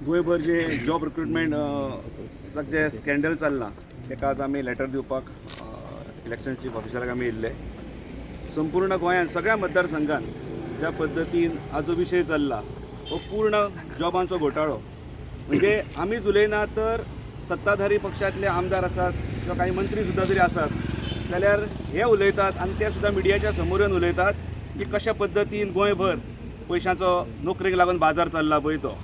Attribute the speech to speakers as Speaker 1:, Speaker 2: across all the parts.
Speaker 1: गोंयभर जे job recruitment जे स्कॅन्डल चल्लां ताका आज आमी लेटर दिवपाक इलेक्शन चीफ ऑफिसराक आमी येयल्ले. संपूर्ण गोंयांत सगळ्या मतदारसंघांत ज्या पद्दतीन आजो विशय चल्ला हो पूर्ण जॉबांचो घोटाळो. म्हणजे आमीच उलयना तर सत्ताधारी पक्षांतले आमदार आसात किंवा काही मंत्री सुद्दां जरी आसात जाल्यार हे उलयतात आनी ते सुद्दां मिडियाच्या समोर येवन उलयतात की कशा पद्दतीन गोंयभर पयशांचो नोकरेक लागून बाजार चल्ला पळय तो.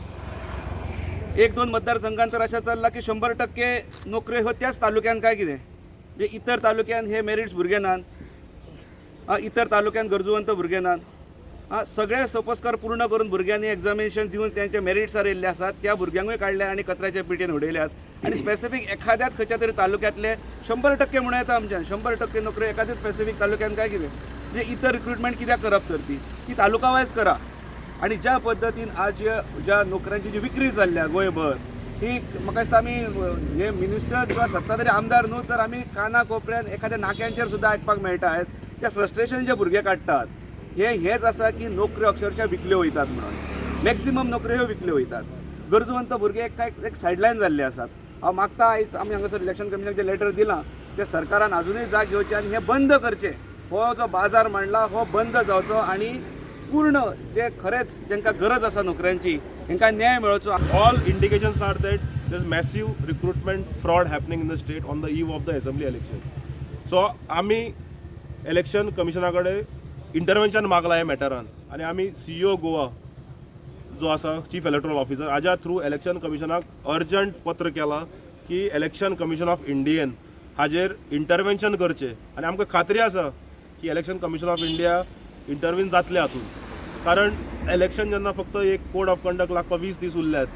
Speaker 1: एक दोन मतदारसंघांत तर अशें चल्लां की 100% नोकऱ्यो ह्यो त्याच तालुक्यान काय कितें, म्हणजे इतर तालुक्यान हे मेरिट्स भुरगे नात, इतर तालुक्यान गरजुवंत भुरगे नात. सगळे सोपस्कार पूर्ण करून भुरग्यांनी एग्जामिनेशन दिवन त्यांचे मेरिट्सार येयल्ले आसात त्या भुरग्यांकूय काडल्या आनी कचऱ्याच्या पेटयेन उडयल्यात. आनी स्पेसिफीक एखाद्याच खंयच्या तरी तालुक्यांतले 100% म्हणून येता आमच्यान 100% नोकऱ्यो एखाद्याच स्पेसिफीक तालुक्यान काय कितें, म्हणजे इतर रिक्रुटमेंट कित्याक करप तर ती तालुका वायज करा. आणि ज्या पद्दतीन आज ज्या नोकऱ्यांची जी विक्री चल्ल्या गोंयभर ही म्हाका दिसता आमी हे मिनिस्टर्स किंवा सत्ताधारी आमदार न्हू तर आमी काना कोपऱ्यान एखाद्या नाक्यांचेर सुद्दां आयकपाक मेळटा त्या फ्रस्ट्रेशन जे भुरगे काडटात हेच आसा की नोकऱ्यो अक्षरशः विकल्यो वयतात म्हणून. मॅक्सिमम नोकऱ्यो ह्यो विकल्यो वयतात. गरजुवंत भुरगे एक सायडलायन जाल्ले आसात. हांव मागता आयज आमी हांगासर इलेक्शन कमिशनाक जे लेटर दिलां ते सरकारान अजुनूय जाग घेवचें आनी हे बंद करचें. हो जो बाजार मांडला हो बंद जावचो आनी पूर्ण जे खरेच जांकां गरज आसा नोकऱ्यांची तांकां न्याय मेळचो.
Speaker 2: All indications are that there's massive recruitment fraud happening in the state on the eve of the assembly election. So आम्ही इलेक्शन कमिशनाकडे इंटरव्हेन्शन मागला ह्या मॅटरान आणि आम्ही CEO गोवा जो आसा चीफ इलेक्टोरल ऑफिसर हाज्या थ्रू इलेक्शन कमिशनाक अर्जंट पत्र केला की इलेक्शन कमिशन ऑफ इंडियन हाजेर इंटरव्हेन्शन करचें. आणि आमकां खात्री आसा की election commission of India intervene जातले हातून, कारण इलेक्शन जेन्ना फक्त एक कोड ऑफ कंडक्ट लागपाक 20 दीस उरल्यात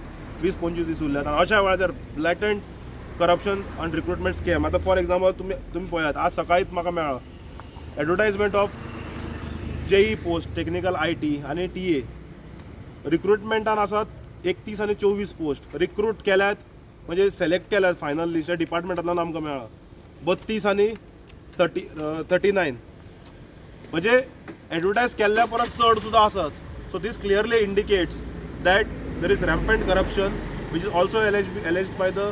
Speaker 2: 20-25 दीस उरल्यात आणि अशा वेळार ब्लॅटंट करप्शन आनी रिक्रुटमेंट स्कॅम. आता फॉर एक्झाम्पल तुम्ही पळयात आज सकाळीच म्हाका मेळ्ळा advertisement of JEE post technical IT आणि TA रिक्रुटमेंटान आसात 31 आणि 24 पोस्ट रिक्रूट केल्यात म्हणजे सिलेक्ट केल्यात फायनल लिस्ट डिपार्टमेंटांतल्यान आमकां मेळ्ळा 32 आणि 39 म्हणजे एडवर्टायज केल्ल्या परत चड सुद्दां आसात. So this clearly indicates that there is rampant corruption which is also alleged by the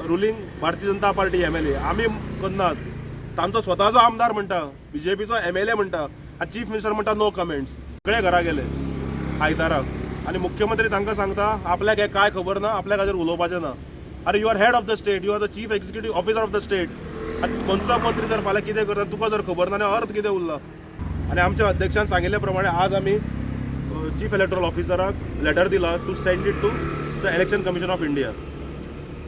Speaker 2: ruling Bharatiya Janata party MLA. आमी करनात, तांचो स्वताचो आमदार म्हणटा, BJPचो MLA म्हणटा, आनी चीफ मिनिस्टर म्हणटा नो कमेंट्स. सगळे घरा गेले आयताराक आनी मुख्यमंत्री तांकां सांगता आपल्याक हे काय खबर ना, आपल्याक हाजेर उलोवपाचें ना. अरे you are head of the state, you are the chief executive officer of the state. आनी खंयचो मंत्री जर फाल्यां कितें करता तुका जर खबर ना आनी अर्थ कितें उरला. आणि आमच्या अध्यक्षान सांगिल्ले प्रमाणे आज आम्ही चीफ इलेक्टोरल ऑफिसराक लेटर दिला to send it to the election commission of India.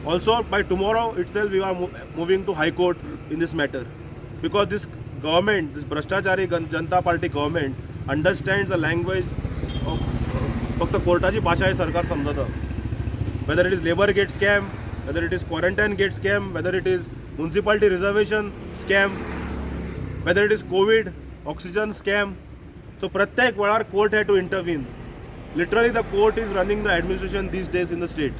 Speaker 2: Also by tomorrow itself we are moving to high court in this matter because this government, this भ्रष्टाचारी जनता party government understands the language of फक्त कोर्टाची भाषा हे सरकार समजता. Whether it is labour gate scam, whether it is quarantine gate scam, whether it is municipality reservation scam, whether it is Covid oxygen scam. So प्रत्येक वेळार court had to intervene. Literally the court is running the administration these days in the state.